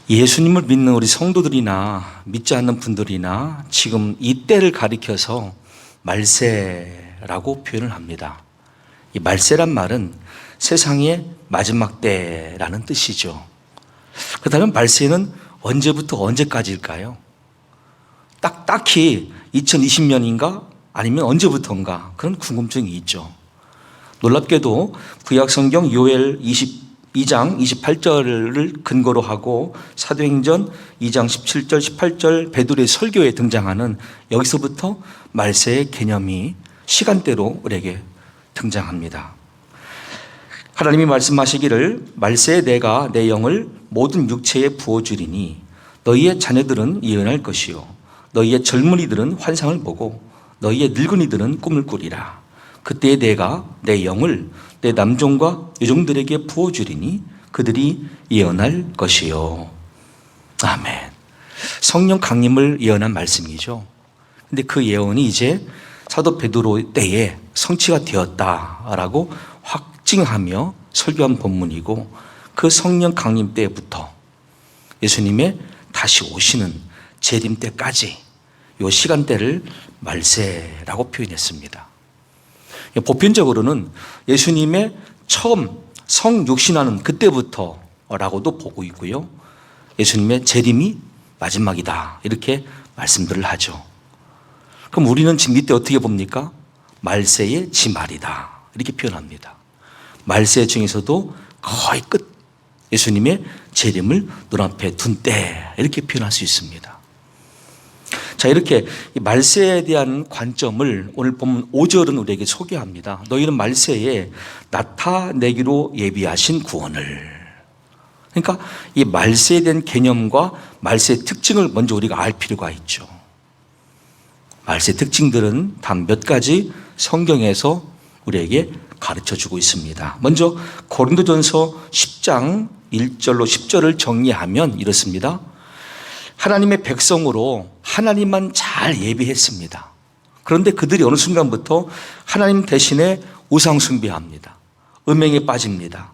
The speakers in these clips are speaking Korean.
예수님을 믿는 우리 성도들이나 믿지 않는 분들이나 지금 이 때를 가리켜서 말세라고 표현을 합니다. 이 말세란 말은 세상의 마지막 때라는 뜻이죠. 그렇다면 말세는 언제부터 언제까지일까요? 딱히 2020년인가 아니면 언제부터인가 그런 궁금증이 있죠. 놀랍게도 구약성경 요엘 22장 28절을 근거로 하고 사도행전 2장 17절 18절 베드로의 설교에 등장하는 여기서부터 말세의 개념이 시간대로 우리에게 등장합니다. 하나님이 말씀하시기를 말세에 내가 내 영을 모든 육체에 부어주리니 너희의 자녀들은 예언할 것이요 너희의 젊은이들은 환상을 보고 너희의 늙은이들은 꿈을 꾸리라. 그때에 내가 내 영을 내 남종과 여종들에게 부어주리니 그들이 예언할 것이요. 아멘. 성령 강림을 예언한 말씀이죠. 근데 그 예언이 이제 사도 베드로 때에 성취가 되었다라고 확증하며 설교한 본문이고, 그 성령 강림 때부터 예수님의 다시 오시는 재림 때까지 이 시간대를 말세라고 표현했습니다. 보편적으로는 예수님의 처음 성육신하는 그때부터라고도 보고 있고요, 예수님의 재림이 마지막이다 이렇게 말씀들을 하죠. 그럼 우리는 지금 이때 어떻게 봅니까? 말세의 지말이다 이렇게 표현합니다. 말세 중에서도 거의 끝, 예수님의 재림을 눈앞에 둔 때 이렇게 표현할 수 있습니다. 자, 이렇게 말세에 대한 관점을 오늘 본문 5절은 우리에게 소개합니다. 너희는 말세에 나타내기로 예비하신 구원을. 그러니까 이 말세에 대한 개념과 말세의 특징을 먼저 우리가 알 필요가 있죠. 말세 특징들은 단 몇 가지 성경에서 우리에게 가르쳐주고 있습니다. 먼저 고린도전서 10장 1절로 10절을 정리하면 이렇습니다. 하나님의 백성으로 하나님만 잘 예비했습니다. 그런데 그들이 어느 순간부터 하나님 대신에 우상 숭배합니다. 음행에 빠집니다.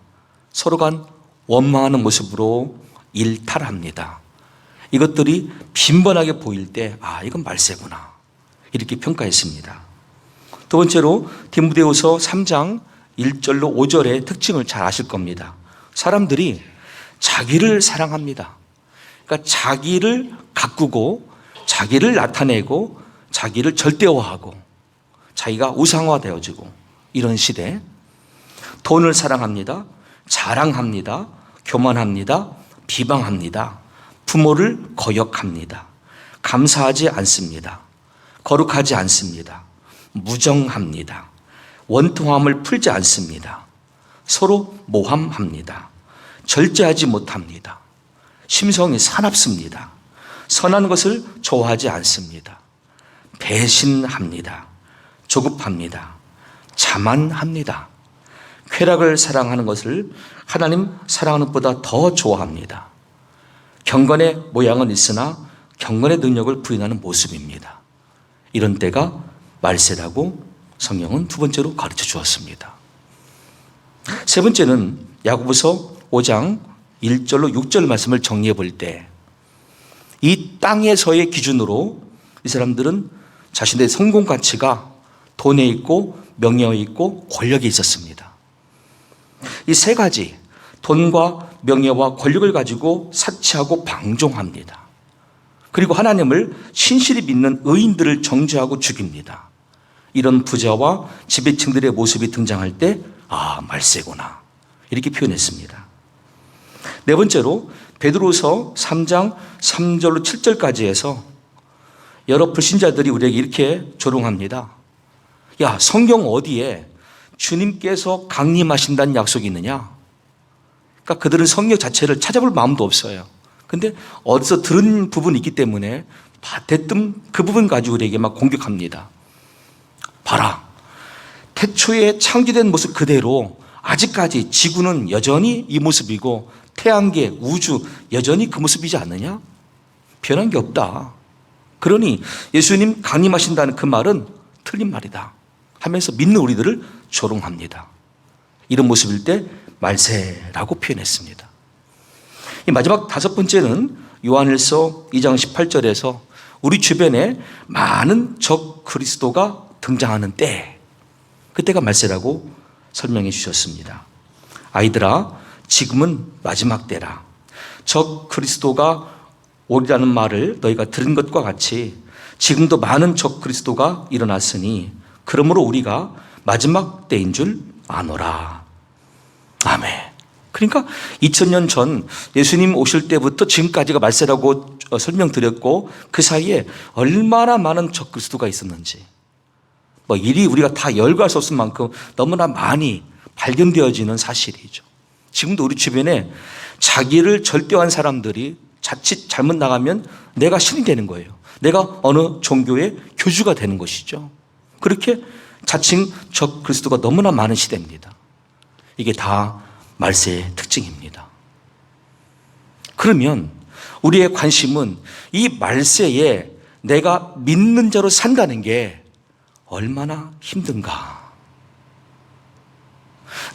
서로 간 원망하는 모습으로 일탈합니다. 이것들이 빈번하게 보일 때 이건 말세구나 이렇게 평가했습니다. 두 번째로 디모데후서 3장 1절로 5절의 특징을 잘 아실 겁니다. 사람들이 자기를 사랑합니다. 그러니까 자기를 가꾸고 자기를 나타내고 자기를 절대화하고 자기가 우상화되어지고 이런 시대, 돈을 사랑합니다. 자랑합니다. 교만합니다. 비방합니다. 부모를 거역합니다. 감사하지 않습니다. 거룩하지 않습니다. 무정합니다. 원통함을 풀지 않습니다. 서로 모함합니다. 절제하지 못합니다. 심성이 사납습니다. 선한 것을 좋아하지 않습니다. 배신합니다. 조급합니다. 자만합니다. 쾌락을 사랑하는 것을 하나님 사랑하는 것보다 더 좋아합니다. 경건의 모양은 있으나 경건의 능력을 부인하는 모습입니다. 이런 때가 말세라고 성경은 두 번째로 가르쳐 주었습니다. 세 번째는 야고보서 5장 1절로 6절 말씀을 정리해 볼 때, 이 땅에서의 기준으로 이 사람들은 자신의 성공 가치가 돈에 있고 명예에 있고 권력에 있었습니다. 이 세 가지, 돈과 명예와 권력을 가지고 사치하고 방종합니다. 그리고 하나님을 신실히 믿는 의인들을 정죄하고 죽입니다. 이런 부자와 지배층들의 모습이 등장할 때 말세구나 이렇게 표현했습니다. 네 번째로 베드로서 3장 3절로 7절까지 해서 여러 불신자들이 우리에게 이렇게 조롱합니다. 야, 성경 어디에 주님께서 강림하신다는 약속이 있느냐? 그러니까 그들은 성경 자체를 찾아볼 마음도 없어요. 근데 어디서 들은 부분이 있기 때문에 대뜸 그 부분 가지고 우리에게 막 공격합니다. 봐라, 태초에 창조된 모습 그대로 아직까지 지구는 여전히 이 모습이고 태양계, 우주 여전히 그 모습이지 않느냐? 변한 게 없다. 그러니 예수님 강림하신다는 그 말은 틀린 말이다 하면서 믿는 우리들을 조롱합니다. 이런 모습일 때 말세라고 표현했습니다. 이 마지막 다섯 번째는 요한일서 2장 18절에서 우리 주변에 많은 적 그리스도가 등장하는 때, 그때가 말세라고 설명해 주셨습니다. 아이들아, 지금은 마지막 때라. 적 그리스도가 오리라는 말을 너희가 들은 것과 같이 지금도 많은 적 그리스도가 일어났으니 그러므로 우리가 마지막 때인 줄 아노라. 아멘. 그러니까 2000년 전 예수님 오실 때부터 지금까지가 말세라고 설명드렸고, 그 사이에 얼마나 많은 적 그리스도가 있었는지, 일이 우리가 다 열거할 수 없을 만큼 너무나 많이 발견되어지는 사실이죠. 지금도 우리 주변에 자기를 절대화한 사람들이 자칫 잘못 나가면 내가 신이 되는 거예요. 내가 어느 종교의 교주가 되는 것이죠. 그렇게 자칭 적 그리스도가 너무나 많은 시대입니다. 이게 다 말세의 특징입니다. 그러면 우리의 관심은 이 말세에 내가 믿는 자로 산다는 게 얼마나 힘든가.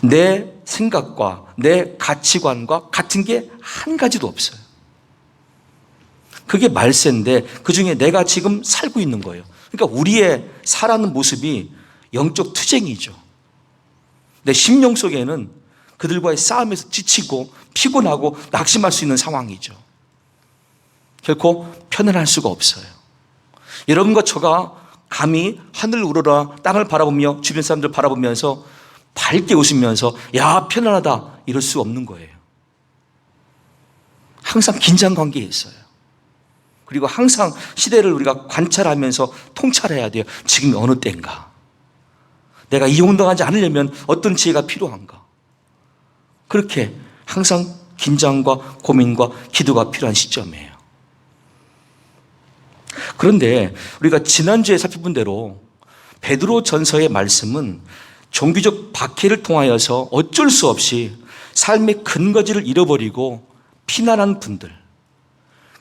내 생각과 내 가치관과 같은 게 한 가지도 없어요. 그게 말세인데 그 중에 내가 지금 살고 있는 거예요. 그러니까 우리의 살아가는 모습이 영적 투쟁이죠. 내 심령 속에는 그들과의 싸움에서 지치고 피곤하고 낙심할 수 있는 상황이죠. 결코 편안할 수가 없어요. 여러분과 저가 감히 하늘 우러러 땅을 바라보며 주변 사람들 바라보면서 밝게 웃으면서 야 편안하다 이럴 수 없는 거예요. 항상 긴장 관계에 있어요. 그리고 항상 시대를 우리가 관찰하면서 통찰해야 돼요. 지금 어느 때인가? 내가 이용당하지 않으려면 어떤 지혜가 필요한가? 그렇게 항상 긴장과 고민과 기도가 필요한 시점이에요. 그런데 우리가 지난주에 살펴본 대로 베드로 전서의 말씀은 종교적 박해를 통하여서 어쩔 수 없이 삶의 근거지를 잃어버리고 피난한 분들,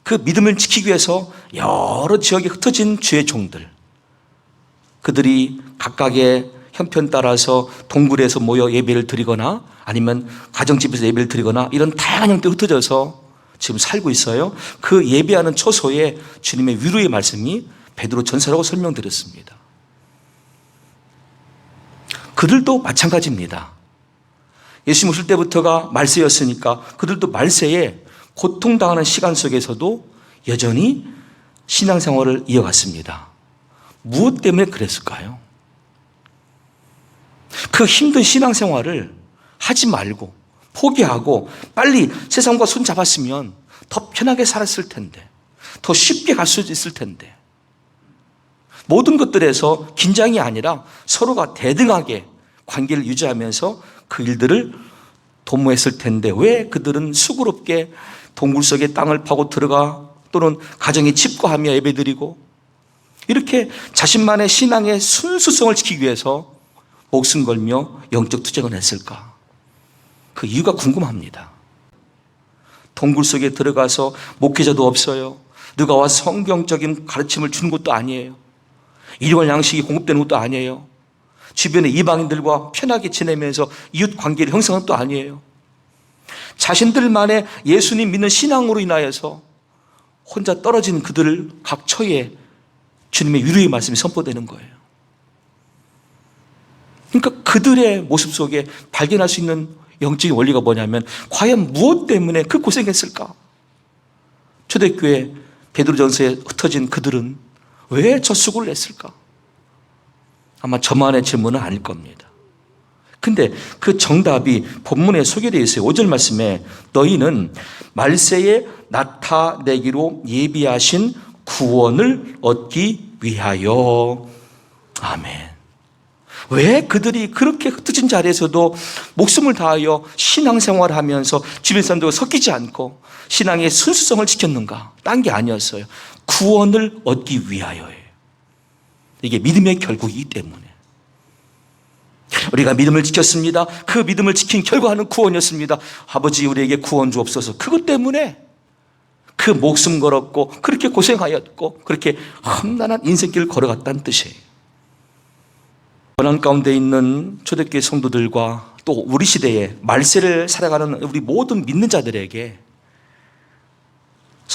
그 믿음을 지키기 위해서 여러 지역에 흩어진 주의 종들, 그들이 각각의 형편 따라서 동굴에서 모여 예배를 드리거나 아니면 가정집에서 예배를 드리거나 이런 다양한 형태로 흩어져서 지금 살고 있어요. 그 예배하는 초소에 주님의 위로의 말씀이 베드로 전서라고 설명드렸습니다. 그들도 마찬가지입니다. 예수님 오실 때부터가 말세였으니까 그들도 말세에 고통당하는 시간 속에서도 여전히 신앙생활을 이어갔습니다. 무엇 때문에 그랬을까요? 그 힘든 신앙생활을 하지 말고 포기하고 빨리 세상과 손 잡았으면 더 편하게 살았을 텐데, 더 쉽게 갈 수 있을 텐데, 모든 것들에서 긴장이 아니라 서로가 대등하게 관계를 유지하면서 그 일들을 도모했을 텐데 왜 그들은 수고롭게 동굴 속에 땅을 파고 들어가 또는 가정에 집거하며 예배드리고 이렇게 자신만의 신앙의 순수성을 지키기 위해서 목숨 걸며 영적 투쟁을 했을까? 그 이유가 궁금합니다. 동굴 속에 들어가서 목회자도 없어요. 누가 와서 성경적인 가르침을 주는 것도 아니에요. 일용할 양식이 공급되는 것도 아니에요. 주변의 이방인들과 편하게 지내면서 이웃 관계를 형성한 것도 아니에요. 자신들만의 예수님 믿는 신앙으로 인하여서 혼자 떨어진 그들을 각 처에 주님의 위로의 말씀이 선포되는 거예요. 그러니까 그들의 모습 속에 발견할 수 있는 영적인 원리가 뭐냐면 과연 무엇 때문에 그 고생했을까? 초대교회 베드로전서에 흩어진 그들은 왜 저 수고를 했을까? 아마 저만의 질문은 아닐 겁니다. 근데 그 정답이 본문에 소개되어 있어요. 5절 말씀에 너희는 말세에 나타내기로 예비하신 구원을 얻기 위하여. 아멘. 왜 그들이 그렇게 흩어진 자리에서도 목숨을 다하여 신앙생활을 하면서 주변 사람들과 섞이지 않고 신앙의 순수성을 지켰는가? 딴 게 아니었어요. 구원을 얻기 위하여예요. 이게 믿음의 결국이기 때문에. 우리가 믿음을 지켰습니다. 그 믿음을 지킨 결과는 구원이었습니다. 아버지 우리에게 구원 주옵소서. 그것 때문에 그 목숨 걸었고 그렇게 고생하였고 그렇게 험난한 인생길을 걸어갔다는 뜻이에요. 고난 가운데 있는 초대교회 성도들과 또 우리 시대에 말세를 살아가는 우리 모든 믿는 자들에게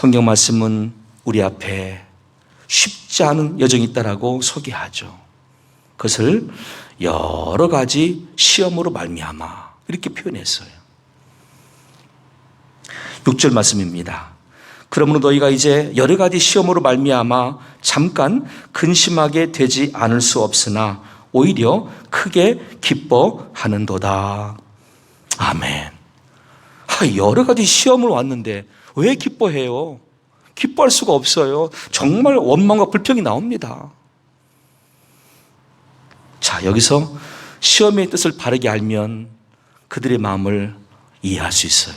성경 말씀은 우리 앞에 쉽지 않은 여정이 있다라고 소개하죠. 그것을 여러 가지 시험으로 말미암아 이렇게 표현했어요. 6절 말씀입니다. 그러므로 너희가 이제 여러 가지 시험으로 말미암아 잠깐 근심하게 되지 않을 수 없으나 오히려 크게 기뻐하는도다. 아멘. 여러 가지 시험을 왔는데 왜 기뻐해요? 기뻐할 수가 없어요. 정말 원망과 불평이 나옵니다. 자, 여기서 시험의 뜻을 바르게 알면 그들의 마음을 이해할 수 있어요.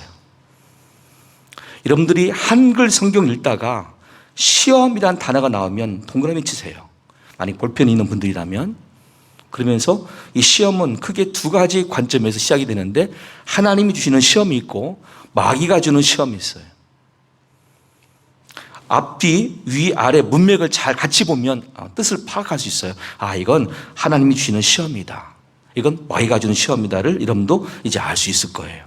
여러분들이 한글 성경 읽다가 시험이란 단어가 나오면 동그라미 치세요. 만약 볼펜이 있는 분들이라면. 그러면서 이 시험은 크게 두 가지 관점에서 시작이 되는데 하나님이 주시는 시험이 있고 마귀가 주는 시험이 있어요. 앞뒤, 위, 아래 문맥을 잘 같이 보면 뜻을 파악할 수 있어요. 이건 하나님이 주시는 시험이다. 이건 마귀가 주는 시험이다를 여러분도 이제 알 수 있을 거예요.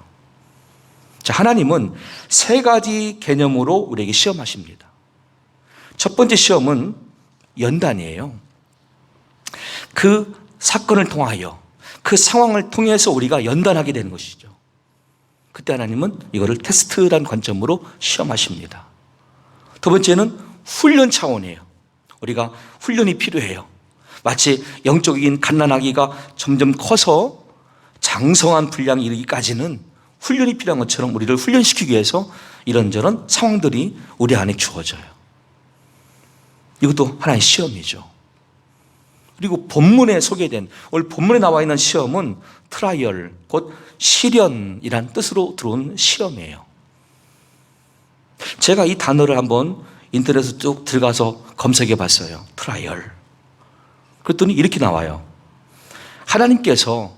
자, 하나님은 세 가지 개념으로 우리에게 시험하십니다. 첫 번째 시험은 연단이에요. 그 사건을 통하여 그 상황을 통해서 우리가 연단하게 되는 것이죠. 그때 하나님은 이거를 테스트라는 관점으로 시험하십니다. 두 번째는 훈련 차원이에요. 우리가 훈련이 필요해요. 마치 영적인 갓난아기가 점점 커서 장성한 분량이 이르기까지는 훈련이 필요한 것처럼 우리를 훈련시키기 위해서 이런저런 상황들이 우리 안에 주어져요. 이것도 하나의 시험이죠. 그리고 본문에 소개된, 오늘 본문에 나와 있는 시험은 트라이얼, 곧 시련이란 뜻으로 들어온 시험이에요. 제가 이 단어를 한번 인터넷에 쭉 들어가서 검색해 봤어요. 트라이얼. 그랬더니 이렇게 나와요. 하나님께서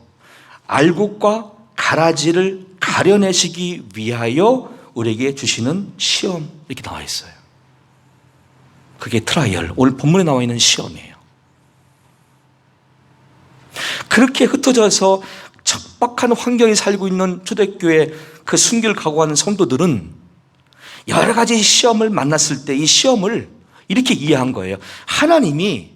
알곡과 가라지를 가려내시기 위하여 우리에게 주시는 시험, 이렇게 나와 있어요. 그게 트라이얼, 오늘 본문에 나와 있는 시험이에요. 그렇게 흩어져서 척박한 환경에 살고 있는 초대교회 그 순교를 각오하는 성도들은 여러 가지 시험을 만났을 때 이 시험을 이렇게 이해한 거예요. 하나님이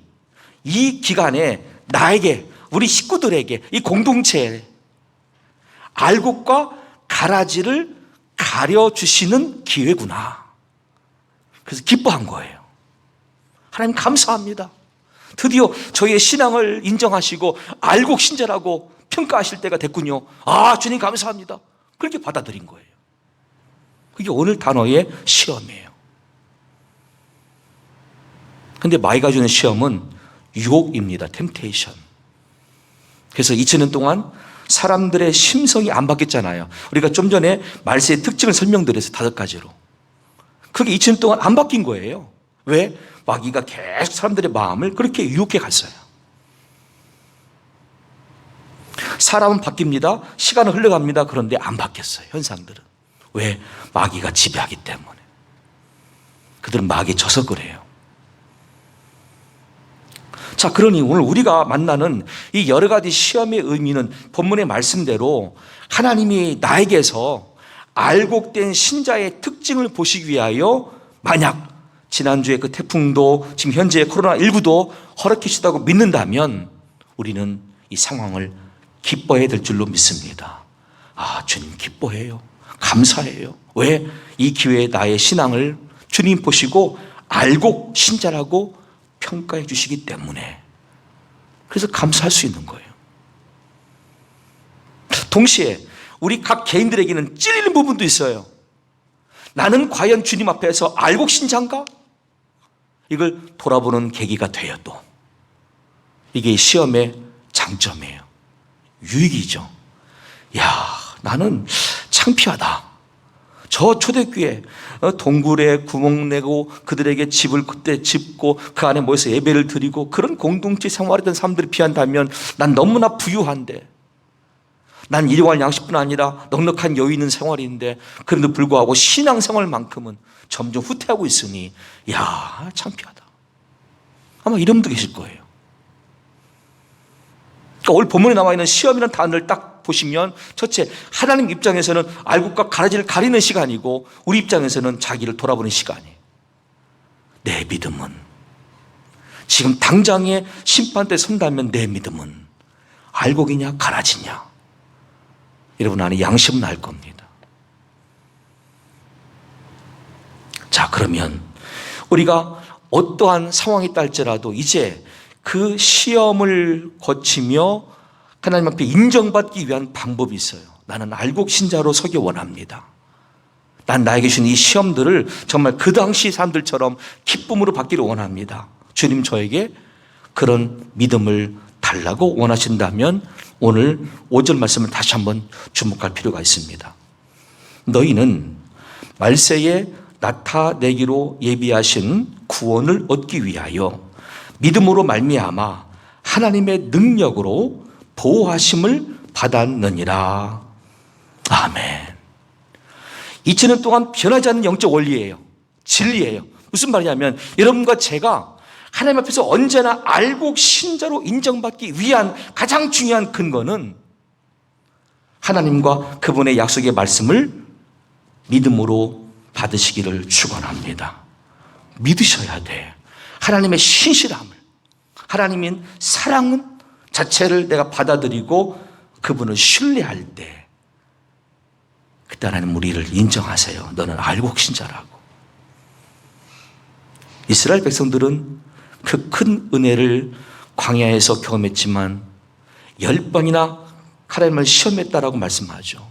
이 기간에 나에게, 우리 식구들에게, 이 공동체에 알곡과 가라지를 가려주시는 기회구나. 그래서 기뻐한 거예요. 하나님 감사합니다. 드디어 저희의 신앙을 인정하시고 알곡 신자라고 평가하실 때가 됐군요. 주님 감사합니다. 그렇게 받아들인 거예요. 그게 오늘 단어의 시험이에요. 그런데 마귀가 주는 시험은 유혹입니다. 템테이션. 그래서 2000년 동안 사람들의 심성이 안 바뀌었잖아요. 우리가 좀 전에 말세의 특징을 설명드려서 5가지로. 그게 2000년 동안 안 바뀐 거예요. 왜? 마귀가 계속 사람들의 마음을 그렇게 유혹해 갔어요. 사람은 바뀝니다. 시간은 흘러갑니다. 그런데 안 바뀌었어요. 현상들은. 왜? 마귀가 지배하기 때문에. 그들은 마귀에 져서 그래요. 자, 그러니 오늘 우리가 만나는 이 여러 가지 시험의 의미는 본문의 말씀대로 하나님이 나에게서 알곡된 신자의 특징을 보시기 위하여 만약 지난주에 그 태풍도 지금 현재 코로나19도 허락하시다고 믿는다면 우리는 이 상황을 기뻐해야 될 줄로 믿습니다. 주님 기뻐해요. 감사해요. 왜? 이 기회에 나의 신앙을 주님 보시고 알곡 신자라고 평가해 주시기 때문에. 그래서 감사할 수 있는 거예요. 동시에 우리 각 개인들에게는 찔리는 부분도 있어요. 나는 과연 주님 앞에서 알곡 신자인가? 이걸 돌아보는 계기가 돼요. 또 이게 시험의 장점이에요. 유익이죠. 나는 창피하다. 저 초대교회 동굴에 구멍 내고 그들에게 집을 그때 짓고 그 안에 모여서 예배를 드리고 그런 공동체 생활했던 사람들이 비한다면 난 너무나 부유한데, 난 일용할 양식뿐 아니라 넉넉한 여유 있는 생활인데 그런데도 불구하고 신앙생활만큼은 점점 후퇴하고 있으니 창피하다. 아마 이런 분도 계실 거예요. 그러니까 오늘 본문에 나와 있는 시험이라는 단어를 딱 딱 보시면 첫째, 하나님 입장에서는 알곡과 가라지를 가리는 시간이고 우리 입장에서는 자기를 돌아보는 시간이에요. 내 믿음은 지금 당장에 심판대 선다면 내 믿음은 알곡이냐 가라지냐? 여러분 안에 양심은 날 겁니다. 자, 그러면 우리가 어떠한 상황이 있다 할지라도 이제 그 시험을 거치며 하나님 앞에 인정받기 위한 방법이 있어요. 나는 알곡 신자로 서기 원합니다. 난 나에게 주신 이 시험들을 정말 그 당시 사람들처럼 기쁨으로 받기를 원합니다. 주님 저에게 그런 믿음을 달라고 원하신다면 오늘 5절 말씀을 다시 한번 주목할 필요가 있습니다. 너희는 말세에 나타내기로 예비하신 구원을 얻기 위하여 믿음으로 말미암아 하나님의 능력으로 보호하심을 받았느니라. 아멘. 2000년 동안 변하지 않는 영적 원리예요. 진리예요. 무슨 말이냐면 여러분과 제가 하나님 앞에서 언제나 알곡 신자로 인정받기 위한 가장 중요한 근거는 하나님과 그분의 약속의 말씀을 믿음으로 받으시기를 축원합니다. 믿으셔야 돼. 하나님의 신실함을, 하나님인 사랑은 자체를 내가 받아들이고 그분을 신뢰할 때 그때 하나님 우리를 인정하세요. 너는 알곡 신자라고. 이스라엘 백성들은 그 큰 은혜를 광야에서 경험했지만 10번이나 하나님을 시험했다라고 말씀하죠.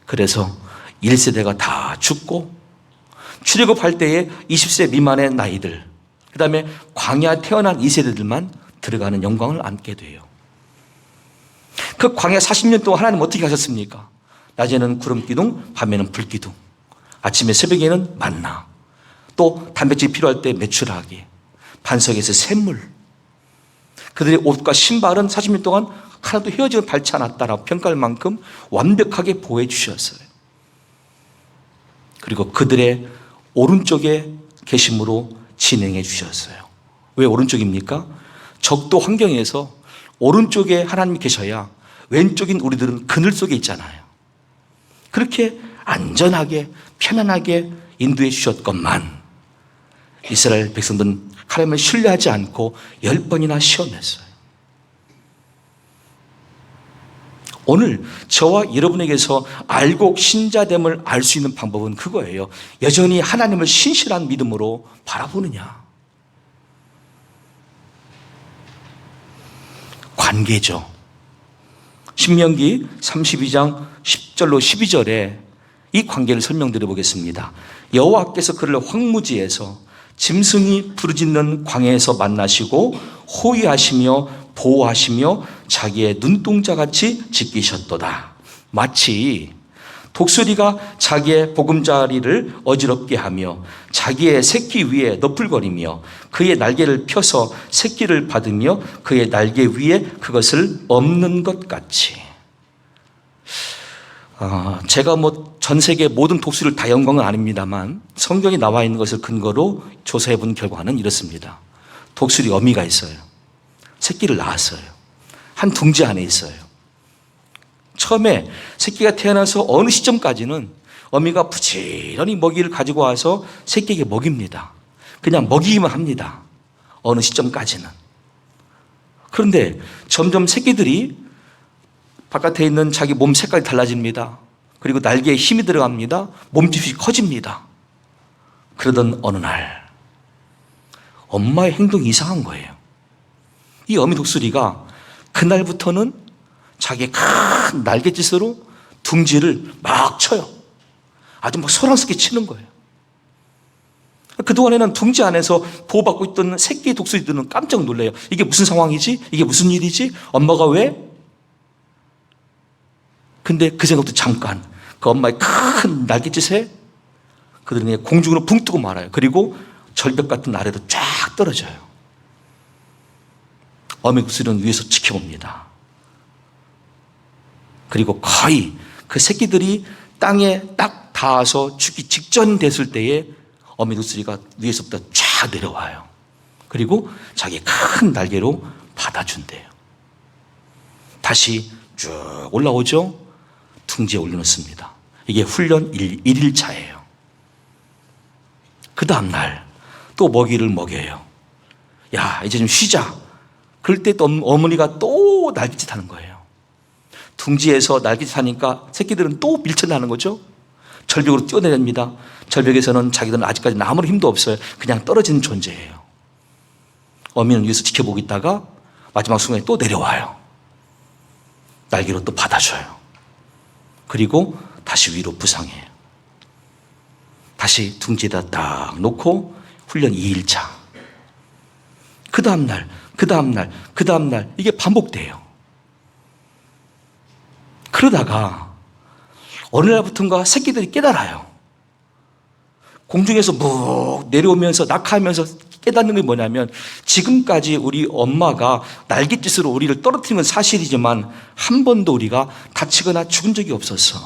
그래서 1세대가 다 죽고 출애굽할 때에 20세 미만의 나이들, 그 다음에 광야 태어난 2세대들만 들어가는 영광을 안게 돼요. 그 광야 40년 동안 하나님 어떻게 하셨습니까? 낮에는 구름기둥, 밤에는 불기둥, 아침에 새벽에는 만나, 또 단백질이 필요할 때 메추라기, 반석에서 샘물. 그들의 옷과 신발은 40년 동안 하나도 헤어짐을 밟지 않았다라고 평가할 만큼 완벽하게 보호해 주셨어요. 그리고 그들의 오른쪽에 계심으로 진행해 주셨어요. 왜 오른쪽입니까? 적도 환경에서 오른쪽에 하나님이 계셔야 왼쪽인 우리들은 그늘 속에 있잖아요. 그렇게 안전하게 편안하게 인도해 주셨건만 이스라엘 백성들은 하나님을 신뢰하지 않고 10번이나 시험했어요. 오늘 저와 여러분에게서 알곡 신자됨을 알 수 있는 방법은 그거예요. 여전히 하나님을 신실한 믿음으로 바라보느냐. 관계죠. 신명기 32장 10절로 12절에 이 관계를 설명드려 보겠습니다. 여호와께서 그를 황무지에서 짐승이 부르짖는 광야에서 만나시고 호위하시며 보호하시며 자기의 눈동자같이 지키셨도다. 마치 독수리가 자기의 보금자리를 어지럽게 하며 자기의 새끼 위에 너풀거리며 그의 날개를 펴서 새끼를 받으며 그의 날개 위에 그것을 엎는 것 같이. 제가 전 세계 모든 독수리를 다 연 건 아닙니다만 성경에 나와 있는 것을 근거로 조사해 본 결과는 이렇습니다. 독수리 어미가 있어요. 새끼를 낳았어요. 한 둥지 안에 있어요. 처음에 새끼가 태어나서 어느 시점까지는 어미가 부지런히 먹이를 가지고 와서 새끼에게 먹입니다. 그냥 먹이기만 합니다. 어느 시점까지는. 그런데 점점 새끼들이 바깥에 있는 자기 몸 색깔이 달라집니다. 그리고 날개에 힘이 들어갑니다. 몸집이 커집니다. 그러던 어느 날 엄마의 행동이 이상한 거예요. 이 어미 독수리가 그날부터는 자기의 큰 날갯짓으로 둥지를 막 쳐요. 아주 막 소란스럽게 치는 거예요. 그동안에는 둥지 안에서 보호받고 있던 새끼 독수리들은 깜짝 놀래요. 이게 무슨 상황이지? 이게 무슨 일이지? 엄마가 왜? 근데 그 생각도 잠깐, 그 엄마의 큰 날갯짓에 그들은 공중으로 붕 뜨고 말아요. 그리고 절벽 같은 아래로 쫙 떨어져요. 어미 독수리는 위에서 지켜봅니다. 그리고 거의 그 새끼들이 땅에 딱 닿아서 죽기 직전 됐을 때에 어미 독수리가 위에서부터 쫙 내려와요. 그리고 자기 큰 날개로 받아준대요. 다시 쭉 올라오죠. 둥지에 올려놓습니다. 이게 훈련 1일차예요. 그 다음날 또 먹이를 먹여요. 야, 이제 좀 쉬자. 그럴 때 또 어머니가 또 날갯짓 하는 거예요. 둥지에서 날갯짓 하니까 새끼들은 또 밀쳐나는 거죠. 절벽으로 뛰어내립니다. 절벽에서는 자기들은 아직까지 아무런 힘도 없어요. 그냥 떨어지는 존재예요. 어미는 위에서 지켜보고 있다가 마지막 순간에 또 내려와요. 날개로 또 받아줘요. 그리고 다시 위로 부상해요. 다시 둥지에다 딱 놓고 훈련 2일차. 그 다음날 이게 반복돼요. 그러다가 어느 날부터인가 새끼들이 깨달아요. 공중에서 묵 내려오면서 낙하하면서 깨닫는 게 뭐냐면 지금까지 우리 엄마가 날갯짓으로 우리를 떨어뜨린 건 사실이지만 한 번도 우리가 다치거나 죽은 적이 없었어.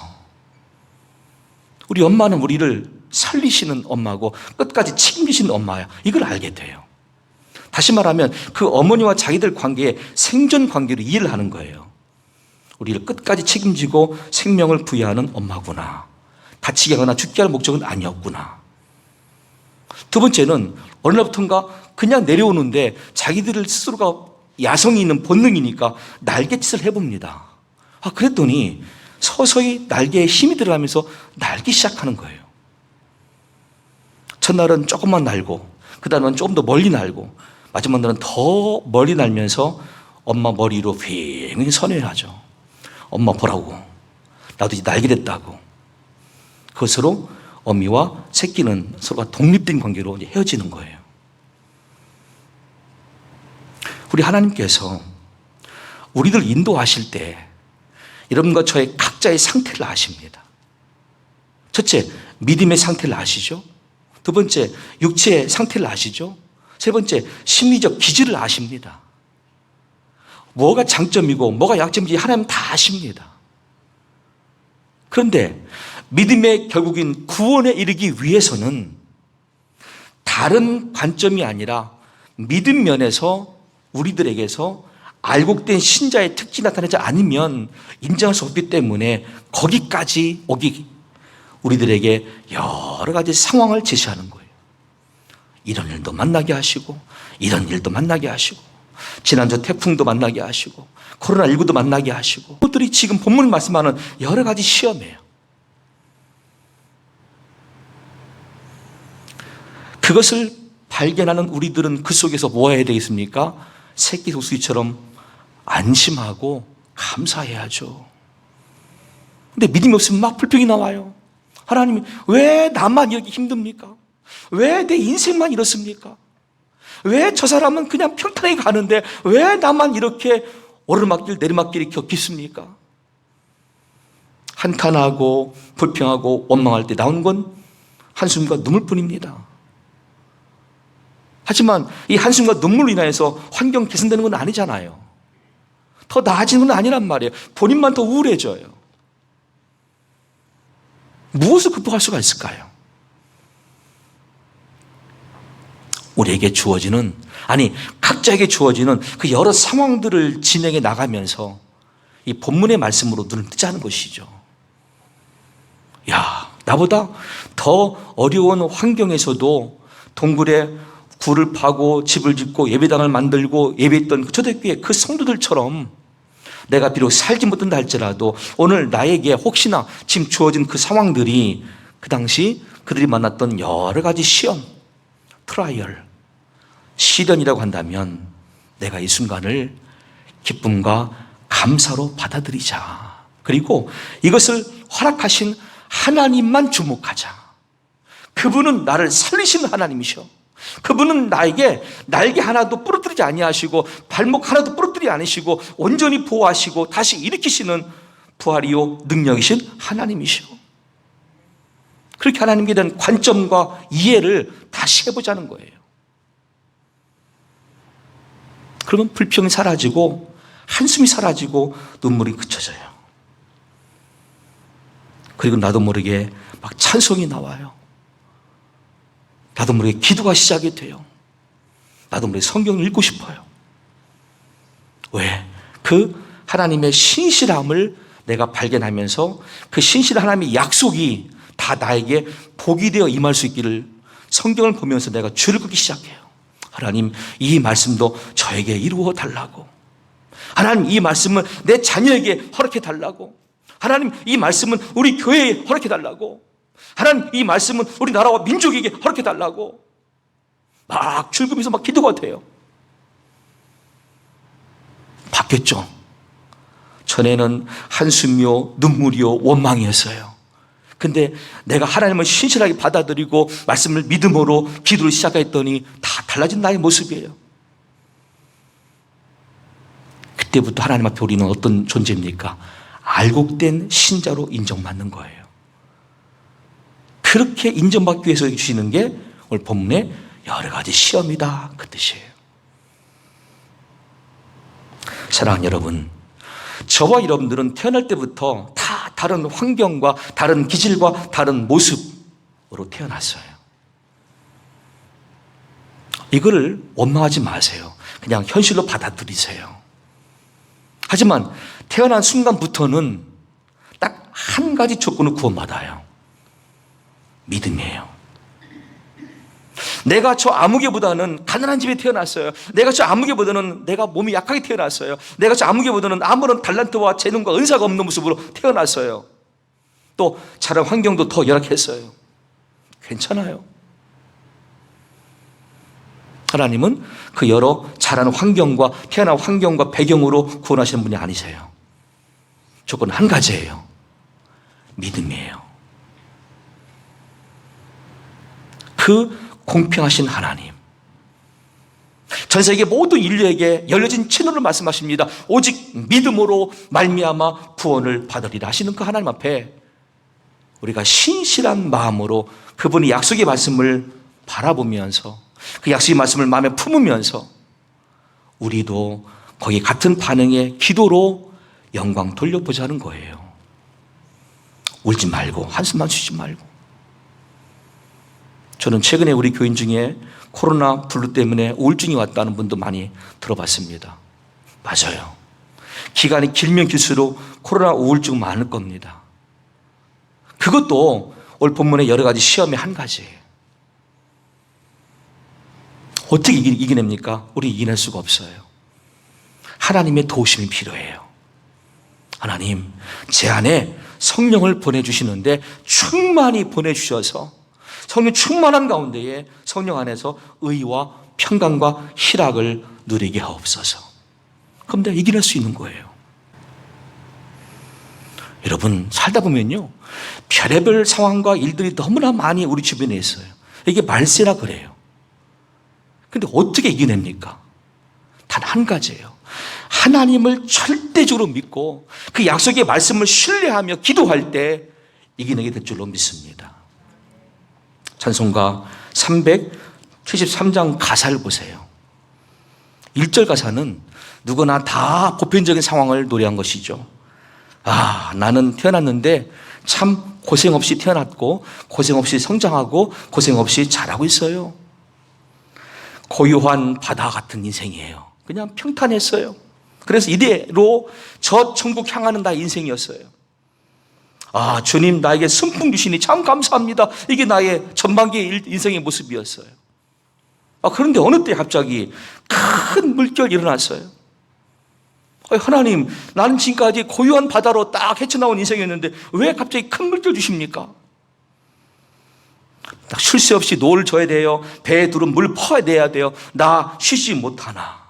우리 엄마는 우리를 살리시는 엄마고 끝까지 책임지시는 엄마야. 이걸 알게 돼요. 다시 말하면 그 어머니와 자기들 관계에 생존 관계로 이해를 하는 거예요. 우리를 끝까지 책임지고 생명을 부여하는 엄마구나. 다치게 하거나 죽게 할 목적은 아니었구나. 두 번째는 어느 날부터인가 그냥 내려오는데 자기들 스스로가 야성이 있는 본능이니까 날갯짓을 해봅니다. 그랬더니 서서히 날개에 힘이 들어가면서 날기 시작하는 거예요. 첫날은 조금만 날고 그 다음은 조금 더 멀리 날고 마지막 날은 더 멀리 날면서 엄마 머리로 휑 선회하죠. 엄마 보라고. 나도 이제 날게 됐다고. 그것으로 어미와 새끼는 서로가 독립된 관계로 이제 헤어지는 거예요. 우리 하나님께서 우리들 인도하실 때 여러분과 저의 각자의 상태를 아십니다. 첫째, 믿음의 상태를 아시죠? 두 번째, 육체의 상태를 아시죠? 세 번째, 심리적 기질을 아십니다. 뭐가 장점이고 뭐가 약점인지 하나님 다 아십니다. 그런데 믿음의 결국인 구원에 이르기 위해서는 다른 관점이 아니라 믿음 면에서 우리들에게서 알곡된 신자의 특징이 나타나지 않으면 인정할 수 없기 때문에 거기까지 오기 우리들에게 여러 가지 상황을 제시하는 거예요. 이런 일도 만나게 하시고 이런 일도 만나게 하시고 지난주 태풍도 만나게 하시고 코로나19도 만나게 하시고 그것들이 지금 본문 말씀하는 여러 가지 시험이에요. 그것을 발견하는 우리들은 그 속에서 뭐 해야 되겠습니까? 새끼 독수리처럼 안심하고 감사해야죠. 근데 믿음이 없으면 막 불평이 나와요. 하나님이 왜 나만 이렇게 힘듭니까? 왜 내 인생만 이렇습니까? 왜 저 사람은 그냥 평탄하게 가는데 왜 나만 이렇게 오르막길 내리막길이 겪습니까? 한탄하고 불평하고 원망할 때 나오는 건 한숨과 눈물뿐입니다. 하지만 이 한숨과 눈물로 인해서 환경 개선되는 건 아니잖아요. 더 나아지는 건 아니란 말이에요. 본인만 더 우울해져요. 무엇을 극복할 수가 있을까요? 우리에게 주어지는, 각자에게 주어지는 그 여러 상황들을 진행해 나가면서 이 본문의 말씀으로 눈을 뜨자는 것이죠. 야, 나보다 더 어려운 환경에서도 동굴에 굴을 파고 집을 짓고 예배당을 만들고 예배했던 그 초대교회 그 성도들처럼 내가 비록 살지 못한다 할지라도 오늘 나에게 혹시나 지금 주어진 그 상황들이 그 당시 그들이 만났던 여러 가지 시험, 트라이얼, 시련이라고 한다면 내가 이 순간을 기쁨과 감사로 받아들이자. 그리고 이것을 허락하신 하나님만 주목하자. 그분은 나를 살리시는 하나님이셔. 그분은 나에게 날개 하나도 부러뜨리지 아니하시고 발목 하나도 부러뜨리지 않으시고 온전히 보호하시고 다시 일으키시는 부활이요 능력이신 하나님이시오. 그렇게 하나님께 대한 관점과 이해를 다시 해보자는 거예요. 그러면 불평이 사라지고 한숨이 사라지고 눈물이 그쳐져요. 그리고 나도 모르게 막 찬송이 나와요. 나도 모르게 기도가 시작이 돼요. 나도 모르게 성경을 읽고 싶어요. 왜? 그 하나님의 신실함을 내가 발견하면서 그 신실한 하나님의 약속이 다 나에게 복이 되어 임할 수 있기를 성경을 보면서 내가 줄을 긋기 시작해요. 하나님, 이 말씀도 저에게 이루어 달라고. 하나님, 이 말씀은 내 자녀에게 허락해 달라고. 하나님, 이 말씀은 우리 교회에 허락해 달라고. 하나님, 이 말씀은 우리 나라와 민족에게 허락해 달라고. 막 줄금해서 막 기도가 돼요. 바뀌었죠. 전에는 한숨이요, 눈물이요, 원망이었어요. 근데 내가 하나님을 신실하게 받아들이고 말씀을 믿음으로 기도를 시작했더니 다 달라진 나의 모습이에요. 그때부터 하나님 앞에 우리는 어떤 존재입니까? 알곡된 신자로 인정받는 거예요. 그렇게 인정받기 위해서 주시는 게 오늘 본문에 여러 가지 시험이다, 그 뜻이에요. 사랑하는 여러분, 저와 여러분들은 태어날 때부터 다 다른 환경과 다른 기질과 다른 모습으로 태어났어요. 이거를 원망하지 마세요. 그냥 현실로 받아들이세요. 하지만 태어난 순간부터는 딱 한 가지 조건을 구원받아요. 믿음이에요. 내가 저 아무개보다는 가난한 집에 태어났어요. 내가 저 아무개보다는 내가 몸이 약하게 태어났어요. 내가 저 아무개보다는 아무런 달란트와 재능과 은사가 없는 모습으로 태어났어요. 또 자란 환경도 더 열악했어요. 괜찮아요. 하나님은 그 여러 자라는 환경과 태어난 환경과 배경으로 구원하시는 분이 아니세요. 조건 한 가지예요. 믿음이에요. 그 공평하신 하나님, 전 세계 모든 인류에게 열려진 채널을 말씀하십니다. 오직 믿음으로 말미암아 구원을 받으리라 하시는 그 하나님 앞에 우리가 신실한 마음으로 그분의 약속의 말씀을 바라보면서 그 약속의 말씀을 마음에 품으면서 우리도 거기 같은 반응의 기도로 영광 돌려보자는 거예요. 울지 말고 한숨만 쉬지 말고. 저는 최근에 우리 교인 중에 코로나 블루 때문에 우울증이 왔다는 분도 많이 들어봤습니다. 맞아요. 기간이 길면 길수록 코로나 우울증 많을 겁니다. 그것도 오늘 본문의 여러 가지 시험의 한 가지예요. 어떻게 이겨냅니까? 우리 이겨낼 수가 없어요. 하나님의 도우심이 필요해요. 하나님, 제 안에 성령을 보내주시는데 충만히 보내주셔서 성령 충만한 가운데에 성령 안에서 의와 평강과 희락을 누리게 하옵소서. 그럼 내가 이겨낼 수 있는 거예요. 여러분, 살다 보면요, 별의별 상황과 일들이 너무나 많이 우리 주변에 있어요. 이게 말세라 그래요. 근데 어떻게 이겨냅니까? 단 한 가지예요. 하나님을 절대적으로 믿고 그 약속의 말씀을 신뢰하며 기도할 때 이겨내게 될 줄로 믿습니다. 찬송가 373장 가사를 보세요. 1절 가사는 누구나 다 보편적인 상황을 노래한 것이죠. 아, 나는 태어났는데 참 고생 없이 태어났고 고생 없이 성장하고 고생 없이 자라고 있어요. 고요한 바다 같은 인생이에요. 그냥 평탄했어요. 그래서 이대로 저 천국 향하는 나의 인생이었어요. 아, 주님 나에게 순풍 주시니 참 감사합니다. 이게 나의 전반기의 인생의 모습이었어요. 아, 그런데 어느 때 갑자기 큰 물결이 일어났어요. 하나님, 나는 지금까지 고요한 바다로 딱 헤쳐나온 인생이었는데 왜 갑자기 큰 물결 주십니까? 딱 쉴 새 없이 노를 져야 돼요. 배에 두른 물 퍼야 돼요. 나 쉬지 못하나.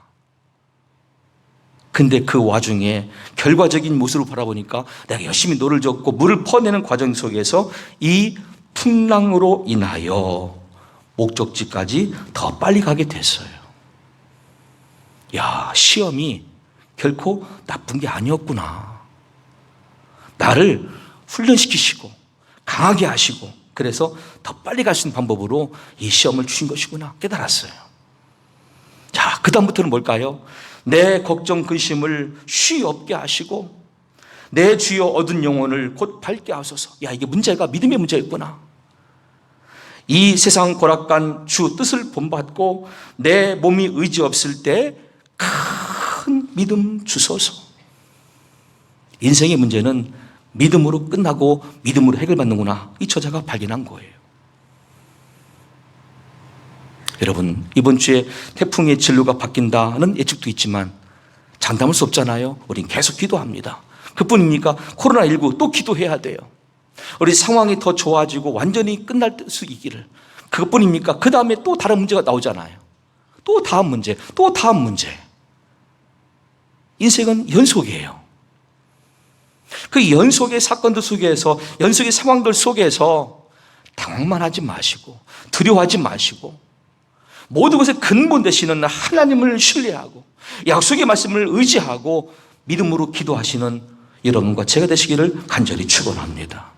근데 그 와중에 결과적인 모습을 바라보니까 내가 열심히 노를 젓고 물을 퍼내는 과정 속에서 이 풍랑으로 인하여 목적지까지 더 빨리 가게 됐어요. 야, 시험이 결코 나쁜 게 아니었구나. 나를 훈련시키시고 강하게 하시고 그래서 더 빨리 갈 수 있는 방법으로 이 시험을 주신 것이구나 깨달았어요. 자, 그 다음부터는 뭘까요? 내 걱정 근심을 쉬 없게 하시고 내 주여 얻은 영혼을 곧 밝게 하소서. 야, 이게 문제가 믿음의 문제였구나. 이 세상 고락간 주 뜻을 본받고 내 몸이 의지 없을 때 큰 믿음 주소서. 인생의 문제는 믿음으로 끝나고 믿음으로 해결받는구나, 이 저자가 발견한 거예요. 여러분, 이번 주에 태풍의 진로가 바뀐다는 예측도 있지만 장담할 수 없잖아요. 우린 계속 기도합니다. 그뿐입니까? 코로나19 또 기도해야 돼요. 우리 상황이 더 좋아지고 완전히 끝날 수 있기를. 그것뿐입니까? 그 다음에 또 다른 문제가 나오잖아요. 또 다음 문제, 또 다음 문제. 인생은 연속이에요. 그 연속의 사건들 속에서, 연속의 상황들 속에서 당황만 하지 마시고, 두려워하지 마시고, 모든 것의 근본 되시는 하나님을 신뢰하고 약속의 말씀을 의지하고 믿음으로 기도하시는 여러분과 제가 되시기를 간절히 축원합니다.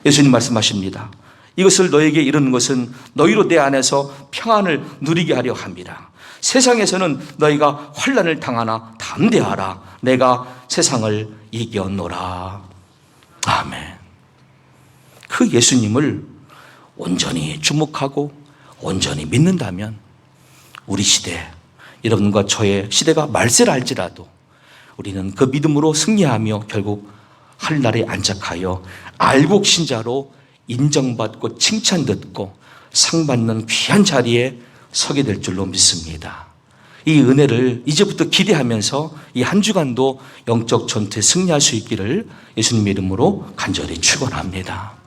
예수님 말씀하십니다. 이것을 너에게 이르는 것은 너희로 내 안에서 평안을 누리게 하려 합니다. 세상에서는 너희가 환난을 당하나 담대하라. 내가 세상을 이겼노라. 아멘. 그 예수님을 온전히 주목하고 온전히 믿는다면 우리 시대, 여러분과 저의 시대가 말세라 할지라도 우리는 그 믿음으로 승리하며 결국 하늘나라에 안착하여 알곡 신자로 인정받고 칭찬듣고 상받는 귀한 자리에 서게 될 줄로 믿습니다. 이 은혜를 이제부터 기대하면서 이 한 주간도 영적 전투에 승리할 수 있기를 예수님의 이름으로 간절히 축원합니다.